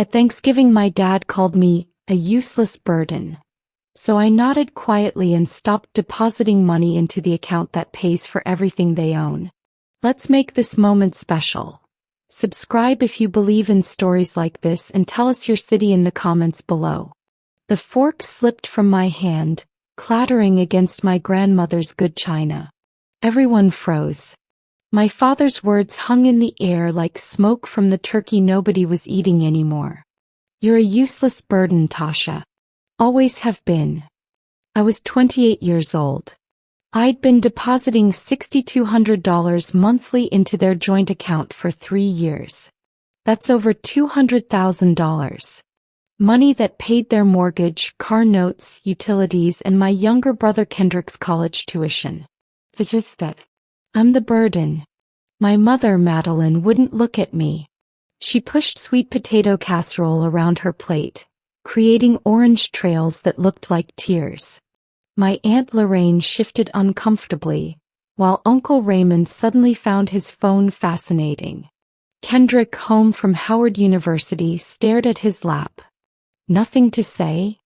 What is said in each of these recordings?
At Thanksgiving my dad called me a useless burden. So I nodded quietly and stopped depositing money into the account that pays for everything they own. Let's make this moment special. Subscribe if you believe in stories like this and tell us your city in the comments below. The fork slipped from my hand, clattering against my grandmother's good china. Everyone froze. My father's words hung in the air like smoke from the turkey nobody was eating anymore. You're a useless burden, Tasha. Always have been. I was 28 years old. I'd been depositing $6,200 monthly into their joint account for 3 years. That's over $200,000. Money that paid their mortgage, car notes, utilities, and my younger brother Kendrick's college tuition. I'm the burden. My mother, Madeline, wouldn't look at me. She pushed sweet potato casserole around her plate, creating orange trails that looked like tears. My Aunt Lorraine shifted uncomfortably, while Uncle Raymond suddenly found his phone fascinating. Kendrick, home from Howard University, stared at his lap. Nothing to say?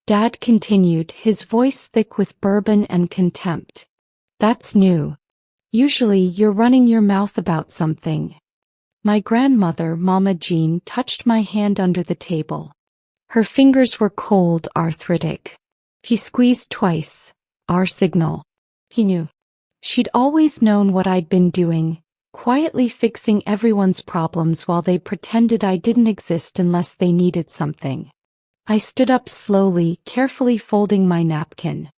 Dad continued, his voice thick with bourbon and contempt. That's new. Usually you're running your mouth about something. My grandmother, Mama Jean, touched my hand under the table. Her fingers were cold, arthritic. He squeezed twice. Our signal. He knew. She'd always known what I'd been doing, quietly fixing everyone's problems while they pretended I didn't exist unless they needed something. I stood up slowly, carefully folding my napkin.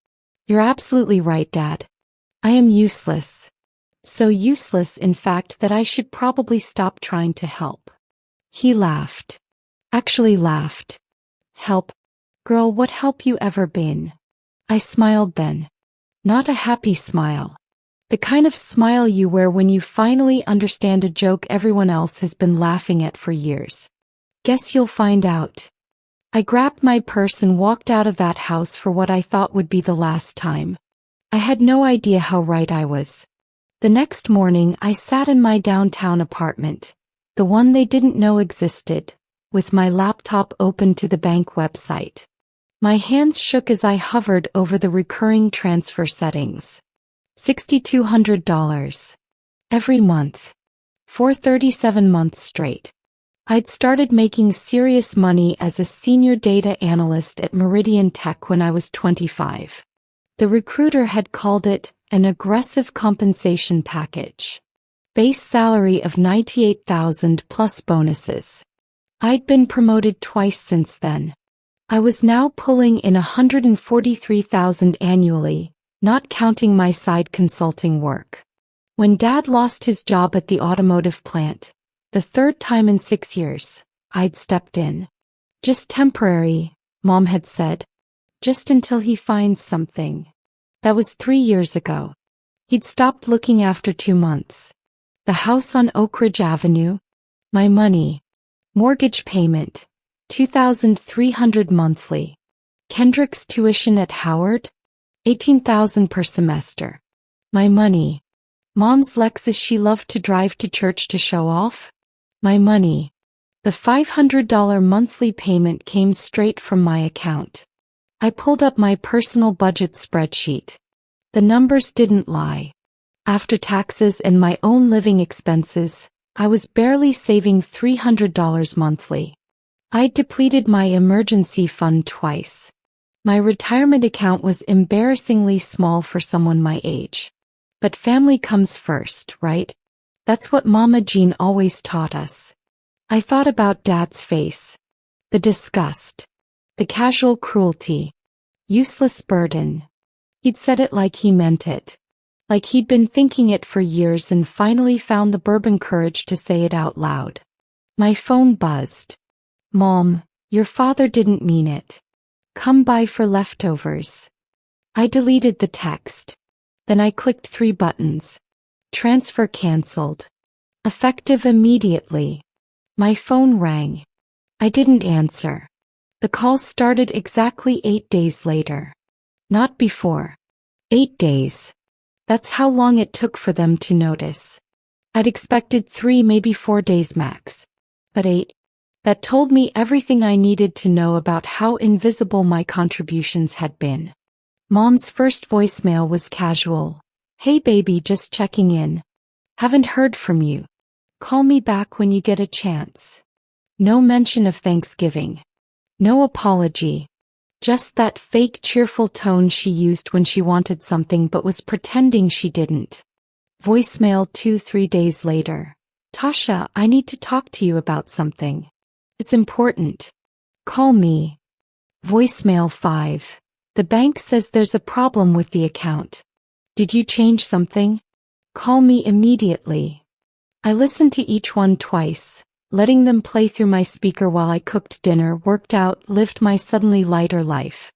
You're absolutely right, Dad. I am useless. So useless, in fact, that I should probably stop trying to help. He laughed. Actually laughed. Help? Girl, what help you ever been? I smiled then. Not a happy smile. The kind of smile you wear when you finally understand a joke everyone else has been laughing at for years. Guess you'll find out. I grabbed my purse and walked out of that house for what I thought would be the last time. I had no idea how right I was. The next morning I sat in my downtown apartment, the one they didn't know existed, with my laptop open to the bank website. My hands shook as I hovered over the recurring transfer settings. $6,200. Every month. For 37 months straight. I'd started making serious money as a senior data analyst at Meridian Tech when I was 25. The recruiter had called it an aggressive compensation package. Base salary of $98,000 plus bonuses. I'd been promoted twice since then. I was now pulling in $143,000 annually, not counting my side consulting work. When Dad lost his job at the automotive plant, the third time in 6 years, I'd stepped in. Just temporary, Mom had said. Just until he finds something. That was 3 years ago. He'd stopped looking after 2 months. The house on Oak Ridge Avenue. My money. Mortgage payment. $2,300 monthly. Kendrick's tuition at Howard. $18,000 per semester. My money. Mom's Lexus she loved to drive to church to show off. My money. The $500 monthly payment came straight from my account. I pulled up my personal budget spreadsheet. The numbers didn't lie. After taxes and my own living expenses, I was barely saving $300 monthly. I'd depleted my emergency fund twice. My retirement account was embarrassingly small for someone my age. But family comes first, right? That's what Mama Jean always taught us. I thought about Dad's face. The disgust. The casual cruelty. Useless burden. He'd said it like he meant it. Like he'd been thinking it for years and finally found the bourbon courage to say it out loud. My phone buzzed. Mom, your father didn't mean it. Come by for leftovers. I deleted the text. Then I clicked 3 buttons. Transfer canceled. Effective immediately. My phone rang. I didn't answer. The call started exactly 8 days later. Not before. 8 days. That's how long it took for them to notice. I'd expected 3, maybe 4 days max. But 8? that told me everything I needed to know about how invisible my contributions had been. Mom's first voicemail was casual. "Hey baby, just checking in. Haven't heard from you. Call me back when you get a chance." No mention of Thanksgiving. No apology. Just that fake cheerful tone she used when she wanted something but was pretending she didn't. Voicemail 2-3 days later. "Tasha, I need to talk to you about something. It's important. Call me." Voicemail 5. "The bank says there's a problem with the account. Did you change something? Call me immediately." I listened to each one twice, letting them play through my speaker while I cooked dinner, worked out, lived my suddenly lighter life.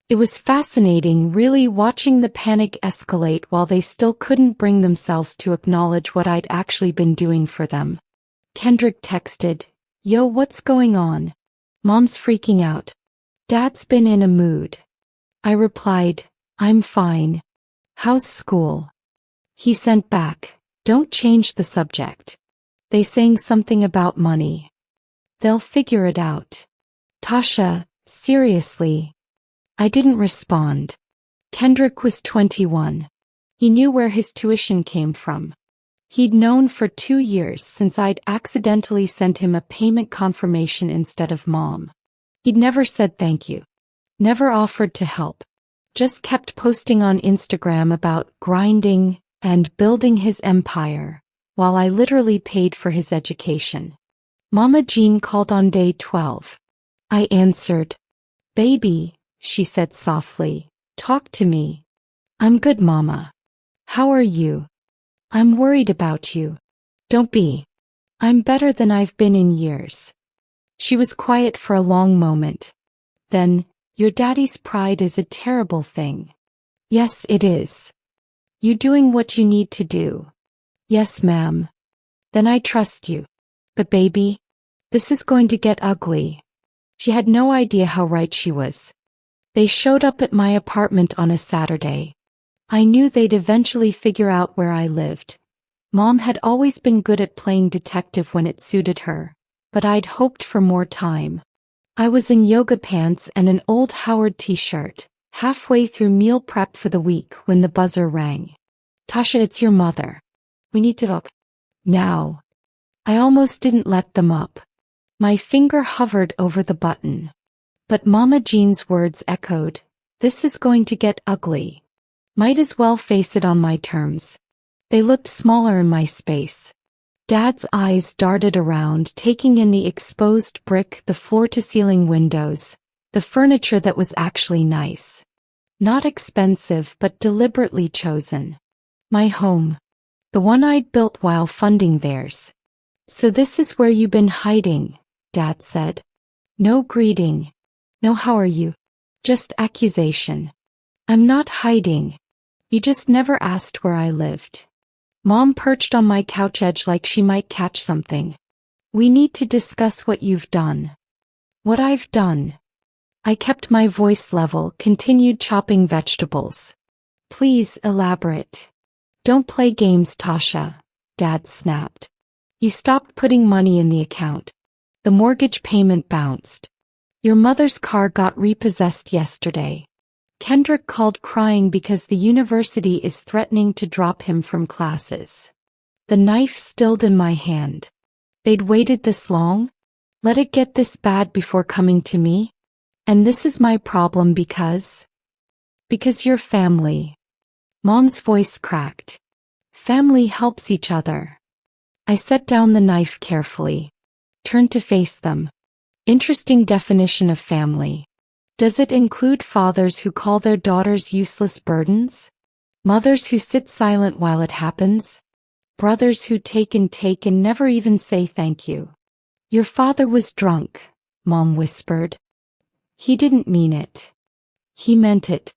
It was fascinating, really, watching the panic escalate while they still couldn't bring themselves to acknowledge what I'd actually been doing for them. Kendrick texted, "Yo, what's going on? Mom's freaking out. Dad's been in a mood." I replied, "I'm fine. How's school?" He sent back, "Don't change the subject. They saying something about money. They'll figure it out." Tasha, seriously? I didn't respond. Kendrick was 21. He knew where his tuition came from. He'd known for 2 years since I'd accidentally sent him a payment confirmation instead of Mom. He'd never said thank you. Never offered to help. Just kept posting on Instagram about grinding and building his empire, while I literally paid for his education. Mama Jean called on day 12. I answered. "Baby," she said softly, "talk to me." "I'm good, Mama. How are you?" "I'm worried about you." "Don't be. I'm better than I've been in years." She was quiet for a long moment. Then, "Your daddy's pride is a terrible thing." "Yes, it is." "You doing what you need to do?" "Yes, ma'am." "Then I trust you." "But baby, this is going to get ugly." She had no idea how right she was. They showed up at my apartment on a Saturday. I knew they'd eventually figure out where I lived. Mom had always been good at playing detective when it suited her, but I'd hoped for more time. I was in yoga pants and an old Howard t-shirt, halfway through meal prep for the week when the buzzer rang. "Tasha, it's your mother. We need to talk now." I almost didn't let them up. My finger hovered over the button. But Mama Jean's words echoed, "This is going to get ugly. Might as well face it on my terms." They looked smaller in my space. Dad's eyes darted around, taking in the exposed brick, the floor-to-ceiling windows, the furniture that was actually nice. Not expensive, but deliberately chosen. My home. The one I'd built while funding theirs. "So this is where you've been hiding," Dad said. No greeting. No "how are you?" Just accusation. "I'm not hiding. You just never asked where I lived." Mom perched on my couch edge like she might catch something. "We need to discuss what you've done." "What I've done?" I kept my voice level, continued chopping vegetables. "Please elaborate." "Don't play games, Tasha," Dad snapped. "You stopped putting money in the account. The mortgage payment bounced. Your mother's car got repossessed yesterday. Kendrick called crying because the university is threatening to drop him from classes." The knife stilled in my hand. They'd waited this long? Let it get this bad before coming to me? And this is my problem because you're family. Mom's voice cracked. Family helps each other. I set down the knife carefully. Turned to face them. Interesting definition of family. Does it include fathers who call their daughters useless burdens? Mothers who sit silent while it happens? Brothers who take and never even say thank you? "Your father was drunk," Mom whispered. "He didn't mean it. He meant it.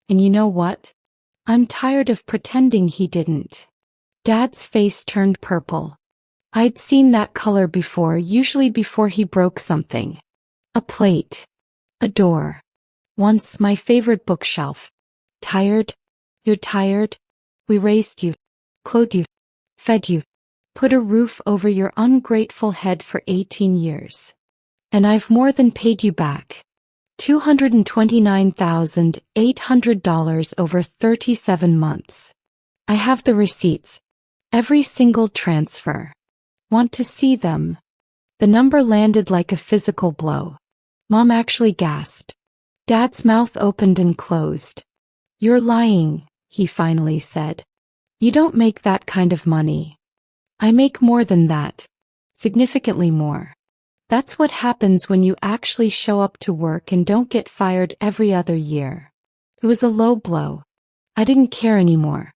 And you know what? I'm tired of pretending he didn't." Dad's face turned purple. I'd seen that color before, usually before he broke something. A plate. A door. Once my favorite bookshelf. "Tired? You're tired? We raised you, clothed you, fed you, put a roof over your ungrateful head for 18 years. And I've more than paid you back. $229,800 over 37 months. I have the receipts. Every single transfer. Want to see them? The number landed like a physical blow. Mom actually gasped. Dad's mouth opened and closed. You're lying, he finally said. You don't make that kind of money. I make more than that. Significantly more. That's what happens when you actually show up to work and don't get fired every other year. It was a low blow. I didn't care anymore.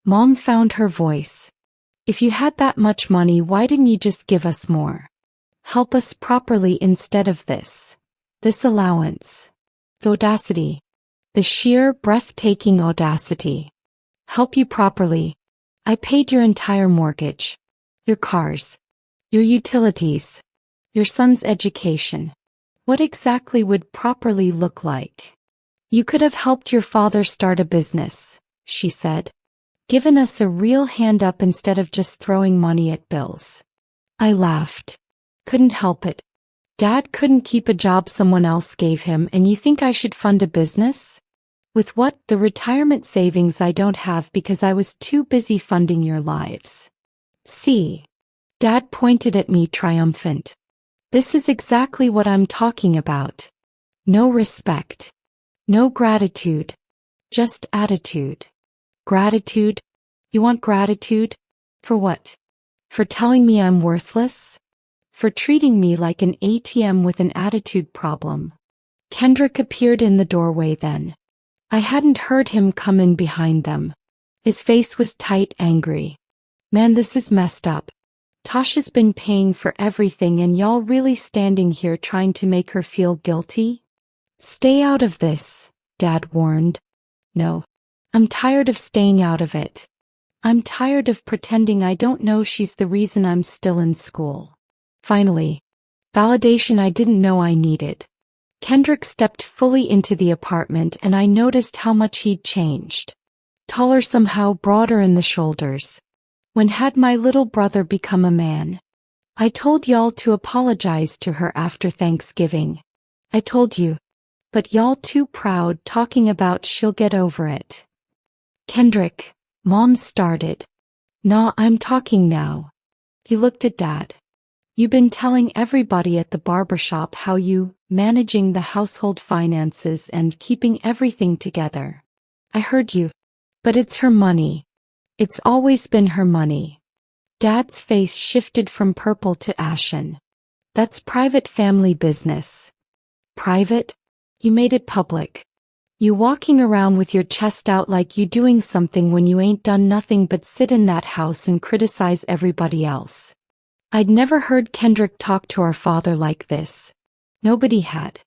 Mom found her voice. If you had that much money, why didn't you just give us more? Help us properly instead of this. This allowance. The audacity. The sheer, breathtaking audacity. Help you properly. I paid your entire mortgage. Your cars. Your utilities. Your son's education. What exactly would properly look like? You could have helped your father start a business, she said. Given us a real hand up instead of just throwing money at bills. I laughed. Couldn't help it. Dad couldn't keep a job someone else gave him, and you think I should fund a business? With what? The retirement savings I don't have because I was too busy funding your lives. See? Dad pointed at me triumphant. This is exactly what I'm talking about. No respect. No gratitude. Just attitude. Gratitude? You want gratitude? For what? For telling me I'm worthless? For treating me like an ATM with an attitude problem? Kendrick appeared in the doorway then. I hadn't heard him come in behind them. His face was tight, angry. Man, this is messed up. Tasha's been paying for everything and y'all really standing here trying to make her feel guilty? Stay out of this, Dad warned. No. I'm tired of staying out of it. I'm tired of pretending I don't know she's the reason I'm still in school. Finally. Validation I didn't know I needed. Kendrick stepped fully into the apartment and I noticed how much he'd changed. Taller somehow, broader in the shoulders. When had my little brother become a man? I told y'all to apologize to her after Thanksgiving. I told you. But y'all too proud talking about she'll get over it. Kendrick, Mom started. Nah, I'm talking now. He looked at Dad. You've been telling everybody at the barbershop how you, managing the household finances and keeping everything together. I heard you. But it's her money. It's always been her money. Dad's face shifted from purple to ashen. That's private family business. Private? You made it public. You walking around with your chest out like you doing something when you ain't done nothing but sit in that house and criticize everybody else. I'd never heard Kendrick talk to our father like this. Nobody had.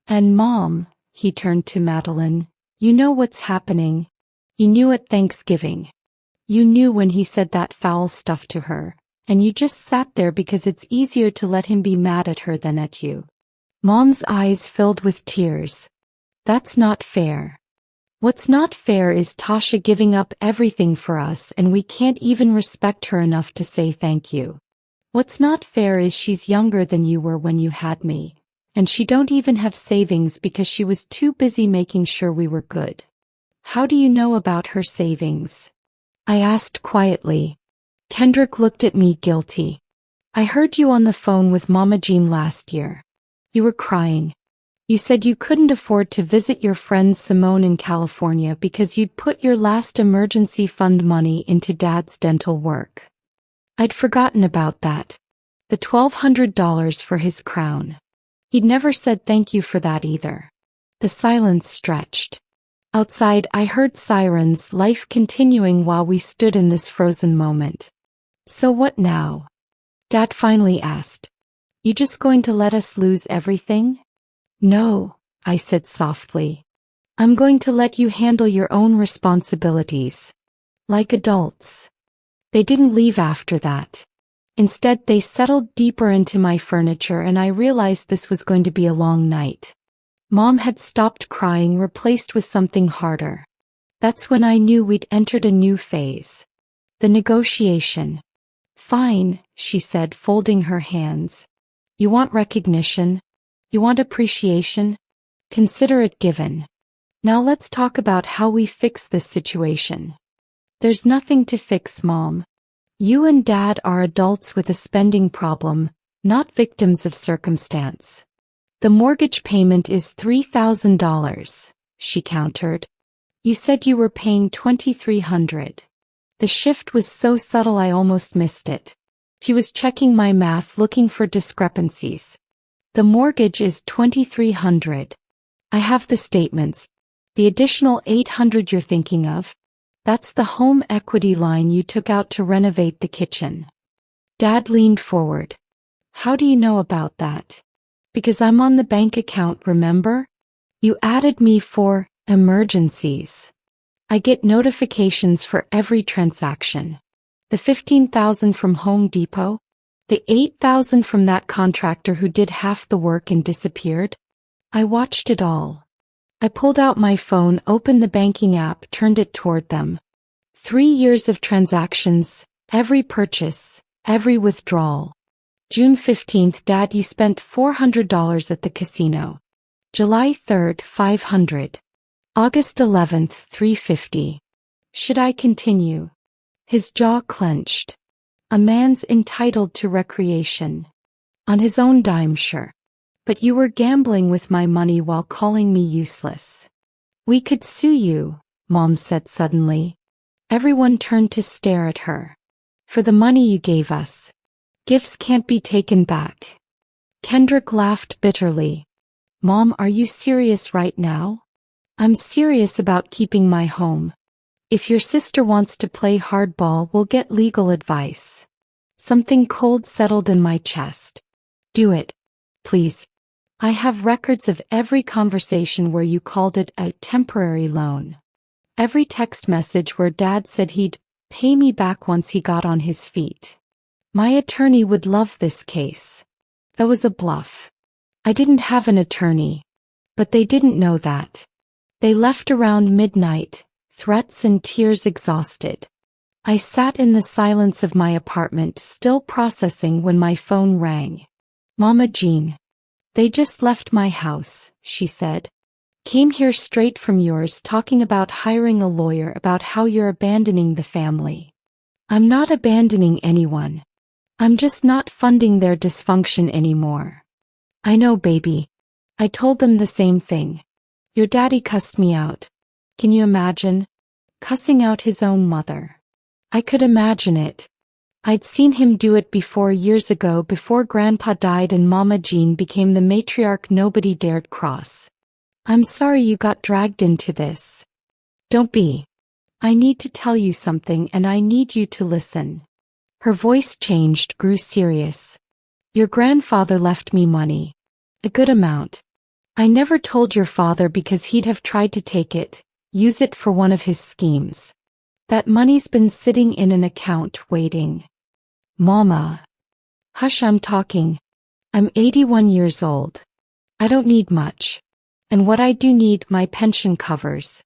And Mom, he turned to Madeline, you know what's happening. You knew at Thanksgiving. You knew when he said that foul stuff to her, and you just sat there because it's easier to let him be mad at her than at you. Mom's eyes filled with tears. That's not fair. What's not fair is Tasha giving up everything for us and we can't even respect her enough to say thank you. What's not fair is she's younger than you were when you had me, and she don't even have savings because she was too busy making sure we were good. How do you know about her savings? I asked quietly. Kendrick looked at me guilty. I heard you on the phone with Mama Jean last year. You were crying. You said you couldn't afford to visit your friend Simone in California because you'd put your last emergency fund money into Dad's dental work. I'd forgotten about that. The $1,200 for his crown. He'd never said thank you for that either. The silence stretched. Outside, I heard sirens, life continuing while we stood in this frozen moment. So what now? Dad finally asked. You just going to let us lose everything? No, I said softly. I'm going to let you handle your own responsibilities. Like adults. They didn't leave after that. Instead, they settled deeper into my furniture and I realized this was going to be a long night. Mom had stopped crying, replaced with something harder. That's when I knew we'd entered a new phase. The negotiation. Fine, she said, folding her hands. You want recognition? You want appreciation? Consider it given. Now let's talk about how we fix this situation. There's nothing to fix, Mom. You and Dad are adults with a spending problem, not victims of circumstance. The mortgage payment is $3,000, she countered. You said you were paying $2,300. The shift was so subtle I almost missed it. He was checking my math, looking for discrepancies. The mortgage is $2,300. I have the statements. The additional $800 you're thinking of? That's the home equity line you took out to renovate the kitchen. Dad leaned forward. How do you know about that? Because I'm on the bank account, remember? You added me for emergencies. I get notifications for every transaction. The $15,000 from Home Depot? The $8,000 from that contractor who did half the work and disappeared? I watched it all. I pulled out my phone, opened the banking app, turned it toward them. 3 years of transactions, every purchase, every withdrawal. June 15th, Dad, you spent $400 at the casino. July 3rd, $500. August 11th, $350. Should I continue? His jaw clenched. A man's entitled to recreation. On his own dime, sure. But you were gambling with my money while calling me useless. We could sue you, Mom said suddenly. Everyone turned to stare at her. For the money you gave us. Gifts can't be taken back. Kendrick laughed bitterly. Mom, are you serious right now? I'm serious about keeping my home. If your sister wants to play hardball, we'll get legal advice. Something cold settled in my chest. Do it, please. I have records of every conversation where you called it a temporary loan. Every text message where Dad said he'd pay me back once he got on his feet. My attorney would love this case. That was a bluff. I didn't have an attorney. But they didn't know that. They left around midnight, threats and tears, exhausted. I sat in the silence of my apartment, still processing, when my phone rang. Mama Jean. They just left my house, she said. Came here straight from yours, talking about hiring a lawyer, about how you're abandoning the family. I'm not abandoning anyone. I'm just not funding their dysfunction anymore. I know, baby. I told them the same thing. Your daddy cussed me out. Can you imagine? Cussing out his own mother. I could imagine it. I'd seen him do it before, years ago, before Grandpa died and Mama Jean became the matriarch nobody dared cross. I'm sorry you got dragged into this. Don't be. I need to tell you something and I need you to listen. Her voice changed, grew serious. Your grandfather left me money. A good amount. I never told your father because he'd have tried to take it, use it for one of his schemes. That money's been sitting in an account waiting. Mama. Hush, I'm talking. I'm 81 years old. I don't need much. And what I do need, my pension covers.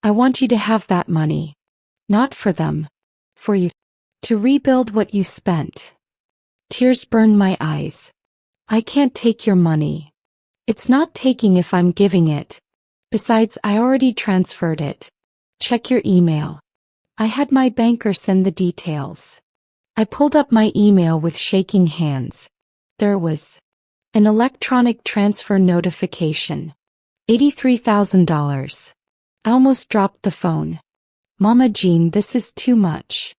I want you to have that money. Not for them. For you. To rebuild what you spent. Tears burned my eyes. I can't take your money. It's not taking if I'm giving it. Besides, I already transferred it. Check your email. I had my banker send the details. I pulled up my email with shaking hands. There was an electronic transfer notification. $83,000. I almost dropped the phone. Mama Jean, this is too much.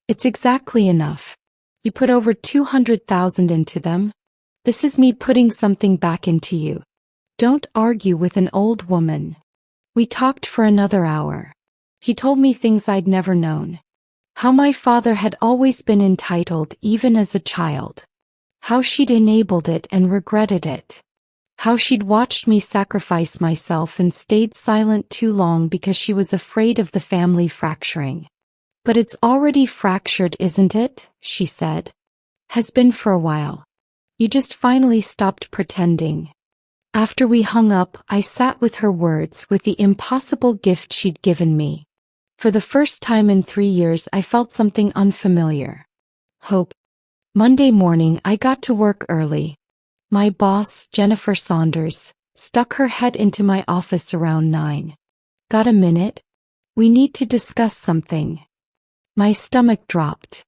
It's exactly enough. You put over $200,000 into them. This is me putting something back into you. Don't argue with an old woman. We talked for another hour. He told me things I'd never known. How my father had always been entitled, even as a child. How she'd enabled it and regretted it. How she'd watched me sacrifice myself and stayed silent too long because she was afraid of the family fracturing. But it's already fractured, isn't it? She said. Has been for a while. You just finally stopped pretending. After we hung up, I sat with her words, with the impossible gift she'd given me. For the first time in 3 years, I felt something unfamiliar. Hope. Monday morning, I got to work early. My boss, Jennifer Saunders, stuck her head into my office around 9. Got a minute? We need to discuss something. My stomach dropped.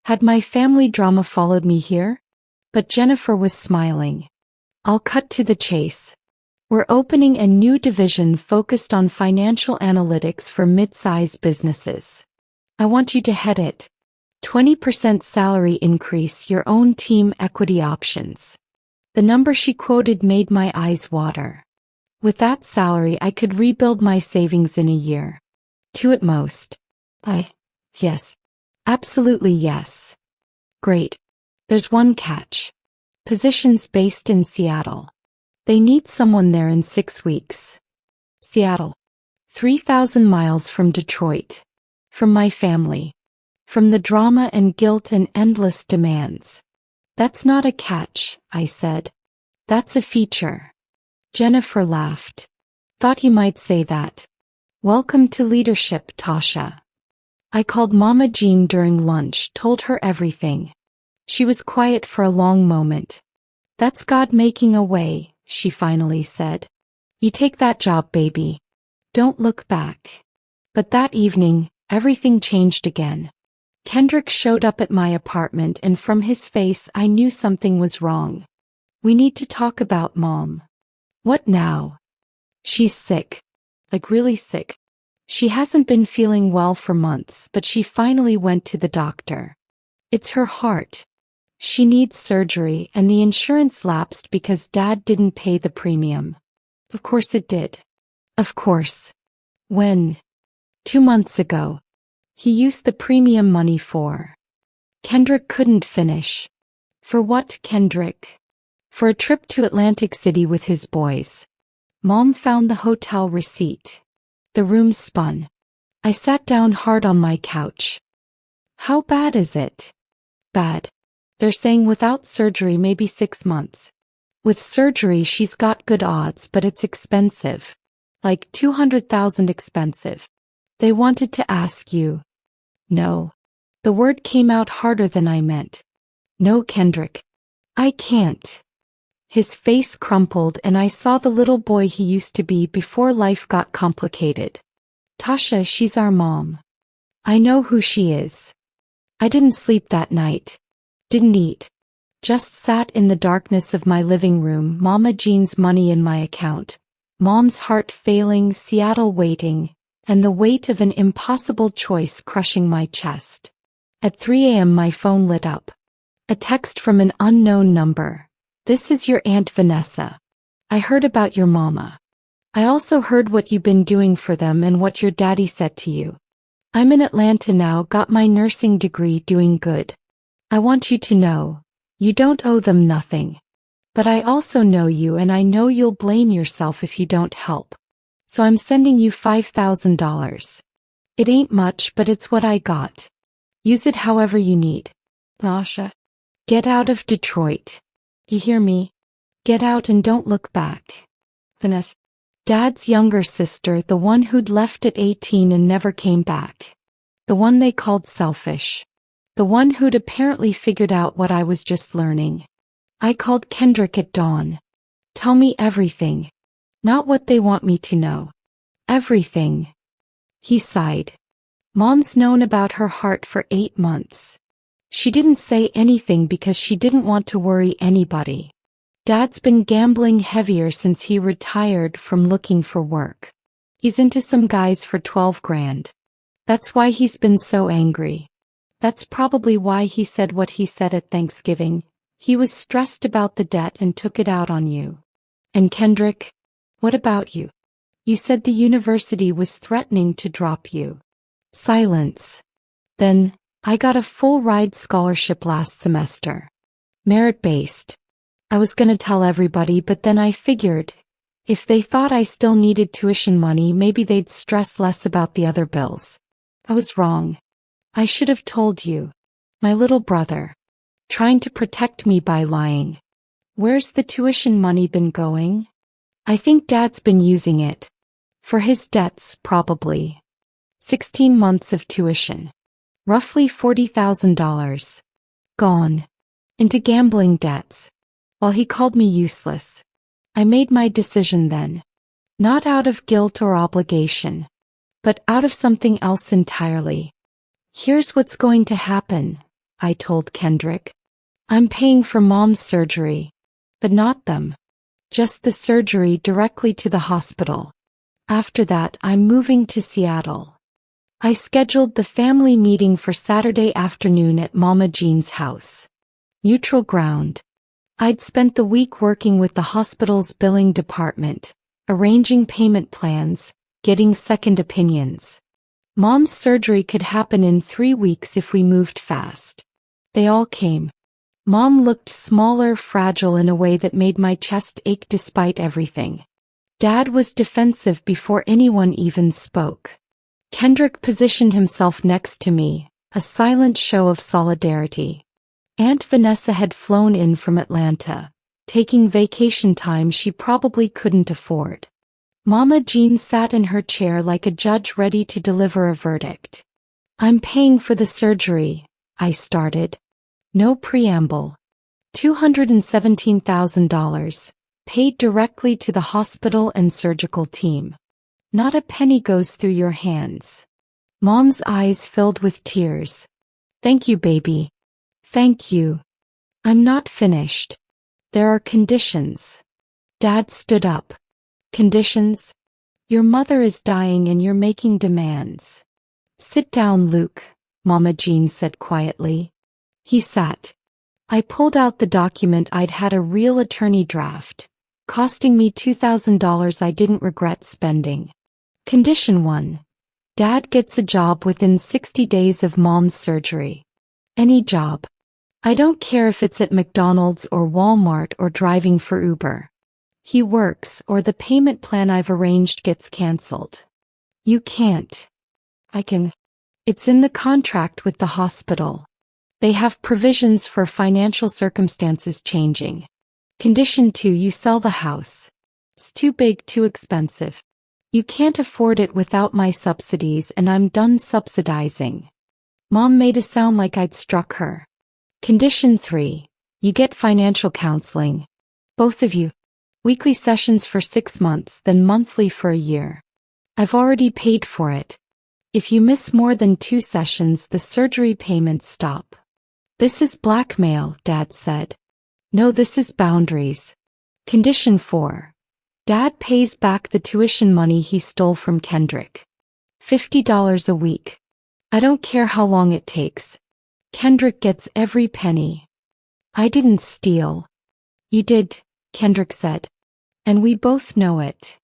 Had my family drama followed me here? But Jennifer was smiling. I'll cut to the chase. We're opening a new division focused on financial analytics for mid-size businesses. I want you to head it. 20% salary increase, your own team equity options. The number she quoted made my eyes water. With that salary, I could rebuild my savings in a year. 2 at most. Yes. Absolutely yes. Great. There's one catch. Positions based in Seattle. They need someone there in 6 weeks. Seattle. 3,000 miles from Detroit. From my family. From the drama and guilt and endless demands. That's not a catch, I said. That's a feature. Jennifer laughed. Thought you might say that. Welcome to leadership, Tasha. I called Mama Jean during lunch, told her everything. She was quiet for a long moment. That's God making a way, she finally said. You take that job, baby. Don't look back. But that evening, everything changed again. Kendrick showed up at my apartment, and from his face I knew something was wrong. We need to talk about Mom. What now? She's sick. Like really sick. She hasn't been feeling well for months, but she finally went to the doctor. It's her heart. She needs surgery, and the insurance lapsed because Dad didn't pay the premium. Of course it did. Of course. When? 2 months ago. He used the premium money for. Kendrick couldn't finish. For what, Kendrick? For a trip to Atlantic City with his boys. Mom found the hotel receipt. The room spun. I sat down hard on my couch. How bad is it? Bad. They're saying without surgery maybe 6 months. With surgery she's got good odds, but it's expensive. Like 200,000 expensive. They wanted to ask you. No. The word came out harder than I meant. No, Kendrick. I can't. His face crumpled, and I saw the little boy he used to be before life got complicated. Tasha, she's our mom. I know who she is. I didn't sleep that night. Didn't eat. Just sat in the darkness of my living room, Mama Jean's money in my account. Mom's heart failing, Seattle waiting, and the weight of an impossible choice crushing my chest. At 3 a.m. my phone lit up. A text from an unknown number. This is your Aunt Vanessa. I heard about your mama. I also heard what you've been doing for them and what your daddy said to you. I'm in Atlanta now, got my nursing degree, doing good. I want you to know, you don't owe them nothing. But I also know you, and I know you'll blame yourself if you don't help. So I'm sending you $5,000. It ain't much, but it's what I got. Use it however you need. Tasha. Get out of Detroit. You hear me? Get out and don't look back. Vanessa. Dad's younger sister, the one who'd left at 18 and never came back. The one they called selfish. The one who'd apparently figured out what I was just learning. I called Kendrick at dawn. Tell me everything. Not what they want me to know. Everything. He sighed. Mom's known about her heart for 8 months. She didn't say anything because she didn't want to worry anybody. Dad's been gambling heavier since he retired from looking for work. He's into some guys for 12 grand. That's why he's been so angry. That's probably why he said what he said at Thanksgiving. He was stressed about the debt and took it out on you. And Kendrick, what about you? You said the university was threatening to drop you. Silence. Then, I got a full-ride scholarship last semester. Merit-based. I was gonna tell everybody, but then I figured, if they thought I still needed tuition money, maybe they'd stress less about the other bills. I was wrong. I should have told you. My little brother. Trying to protect me by lying. Where's the tuition money been going? I think Dad's been using it. For his debts, probably. 16 months of tuition. Roughly $40,000. Gone. Into gambling debts. while he called me useless. I made my decision then. Not out of guilt or obligation, but out of something else entirely. Here's what's going to happen, I told Kendrick. I'm paying for Mom's surgery, but not them. Just the surgery directly to the hospital. After that, I'm moving to Seattle. I scheduled the family meeting for Saturday afternoon at Mama Jean's house. Neutral ground. I'd spent the week working with the hospital's billing department, arranging payment plans, getting second opinions. Mom's surgery could happen in 3 weeks if we moved fast. They all came. Mom looked smaller, fragile in a way that made my chest ache despite everything. Dad was defensive before anyone even spoke. Kendrick positioned himself next to me, a silent show of solidarity. Aunt Vanessa had flown in from Atlanta, taking vacation time she probably couldn't afford. Mama Jean sat in her chair like a judge ready to deliver a verdict. I'm paying for the surgery, I started. No preamble. $217,000, paid directly to the hospital and surgical team. Not a penny goes through your hands. Mom's eyes filled with tears. Thank you, baby. Thank you. I'm not finished. There are conditions. Dad stood up. Conditions? Your mother is dying and you're making demands. Sit down, Luke, Mama Jean said quietly. He sat. I pulled out the document I'd had a real attorney draft, costing me $2,000 I didn't regret spending. Condition 1. Dad gets a job within 60 days of Mom's surgery. Any job. I don't care if it's at McDonald's or Walmart or driving for Uber. He works or the payment plan I've arranged gets canceled. You can't. I can. It's in the contract with the hospital. They have provisions for financial circumstances changing. Condition 2, you sell the house. It's too big, too expensive. You can't afford it without my subsidies and I'm done subsidizing. Mom made a sound like I'd struck her. Condition 3, you get financial counseling. Both of you. Weekly sessions for 6 months, then monthly for a year. I've already paid for it. If you miss more than 2 sessions, the surgery payments stop. This is blackmail, Dad said. No, this is boundaries. Condition 4. Dad pays back the tuition money he stole from Kendrick. $50 a week. I don't care how long it takes. Kendrick gets every penny. I didn't steal. You did, Kendrick said. And we both know it.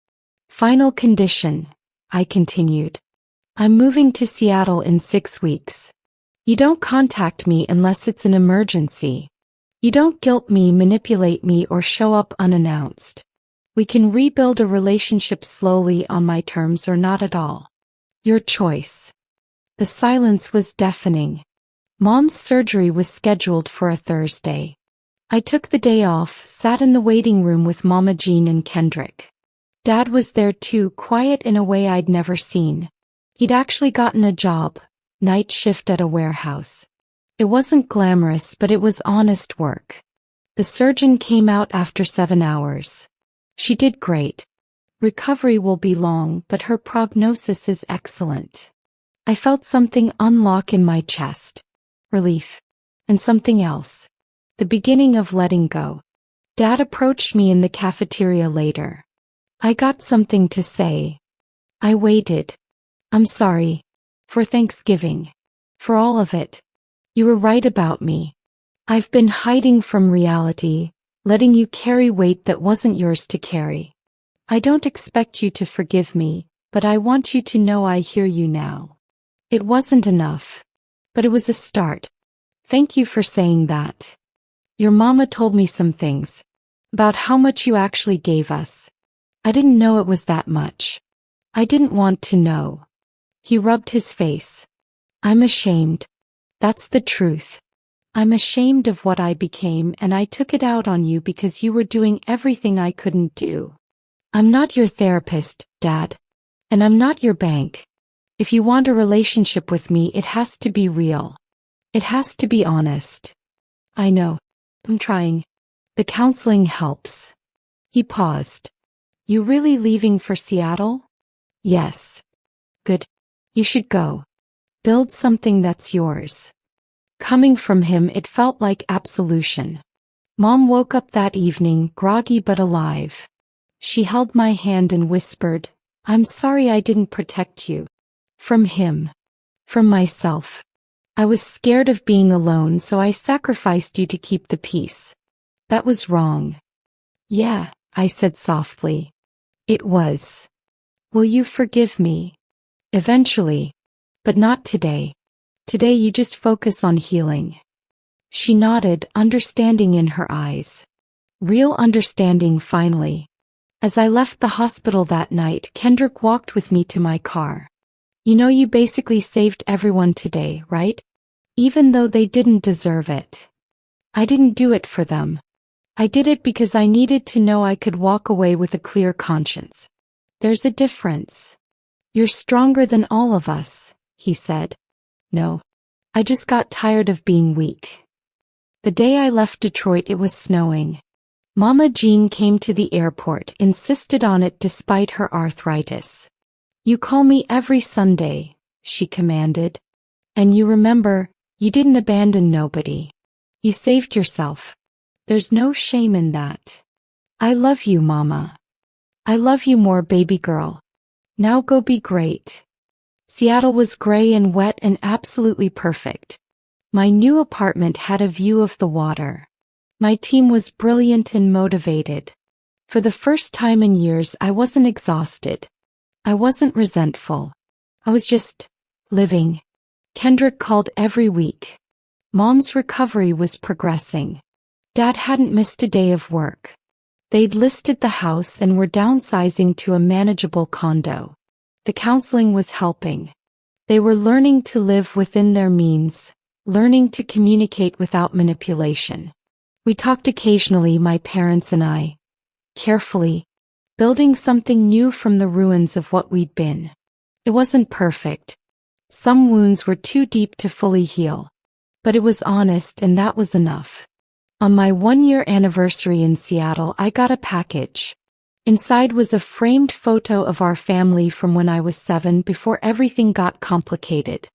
Final condition, I continued. I'm moving to Seattle in 6 weeks. You don't contact me unless it's an emergency. You don't guilt me, manipulate me, or show up unannounced. We can rebuild a relationship slowly on my terms or not at all. Your choice. The silence was deafening. Mom's surgery was scheduled for a Thursday. I took the day off, sat in the waiting room with Mama Jean and Kendrick. Dad was there too, quiet in a way I'd never seen. He'd actually gotten a job, night shift at a warehouse. It wasn't glamorous, but it was honest work. The surgeon came out after 7 hours. She did great. Recovery will be long, but her prognosis is excellent. I felt something unlock in my chest. Relief. And something else. The beginning of letting go. Dad approached me in the cafeteria later. I got something to say. I waited. I'm sorry. For Thanksgiving. For all of it. You were right about me. I've been hiding from reality, letting you carry weight that wasn't yours to carry. I don't expect you to forgive me, but I want you to know I hear you now. It wasn't enough. But it was a start. Thank you for saying that. Your mama told me some things. About how much you actually gave us. I didn't know it was that much. I didn't want to know. He rubbed his face. I'm ashamed. That's the truth. I'm ashamed of what I became, and I took it out on you because you were doing everything I couldn't do. I'm not your therapist, Dad. And I'm not your bank. If you want a relationship with me, it has to be real. It has to be honest. I know. I'm trying. The counseling helps. He paused. You really leaving for Seattle? Yes. Good. You should go. Build something that's yours. Coming from him, it felt like absolution. Mom woke up that evening, groggy but alive. She held my hand and whispered, I'm sorry I didn't protect you. From him. From myself. I was scared of being alone, so I sacrificed you to keep the peace. That was wrong. Yeah, I said softly. It was. Will you forgive me? Eventually. But not today. Today you just focus on healing. She nodded, understanding in her eyes. Real understanding finally. As I left the hospital that night, Kendrick walked with me to my car. You know, you basically saved everyone today, right? Even though they didn't deserve it. I didn't do it for them. I did it because I needed to know I could walk away with a clear conscience. There's a difference. You're stronger than all of us, he said. No. I just got tired of being weak. The day I left Detroit, it was snowing. Mama Jean came to the airport, insisted on it despite her arthritis. You call me every Sunday, she commanded. And you remember, you didn't abandon nobody. You saved yourself. There's no shame in that. I love you, Mama. I love you more, baby girl. Now go be great. Seattle was gray and wet and absolutely perfect. My new apartment had a view of the water. My team was brilliant and motivated. For the first time in years, I wasn't exhausted. I wasn't resentful. I was just living. Kendrick called every week. Mom's recovery was progressing. Dad hadn't missed a day of work. They'd listed the house and were downsizing to a manageable condo. The counseling was helping. They were learning to live within their means, learning to communicate without manipulation. We talked occasionally, my parents and I, carefully, building something new from the ruins of what we'd been. It wasn't perfect. Some wounds were too deep to fully heal. But it was honest, and that was enough. On my 1-year anniversary in Seattle, I got a package. Inside was a framed photo of our family from when I was 7, before everything got complicated.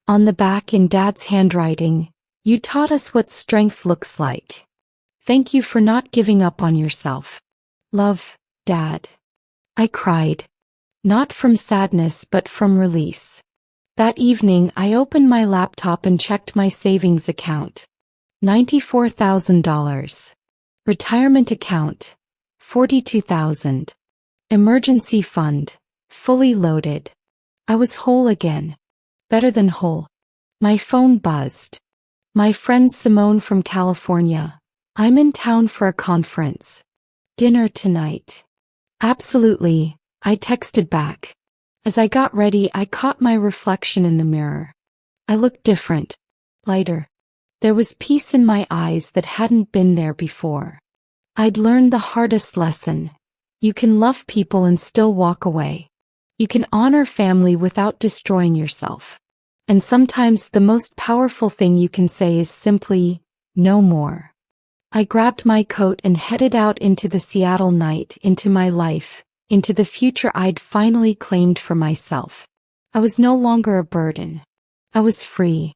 On the back, in Dad's handwriting, you taught us what strength looks like. Thank you for not giving up on yourself. Love, Dad. I cried. Not from sadness but from release. That evening, I opened my laptop and checked my savings account. $94,000. Retirement account. $42,000. Emergency fund. Fully loaded. I was whole again. Better than whole. My phone buzzed. My friend Simone from California. I'm in town for a conference. Dinner tonight. Absolutely, I texted back. As I got ready, I caught my reflection in the mirror. I looked different. Lighter. There was peace in my eyes that hadn't been there before. I'd learned the hardest lesson. You can love people and still walk away. You can honor family without destroying yourself. And sometimes the most powerful thing you can say is simply, no more. I grabbed my coat and headed out into the Seattle night, into my life, into the future I'd finally claimed for myself. I was no longer a burden. I was free.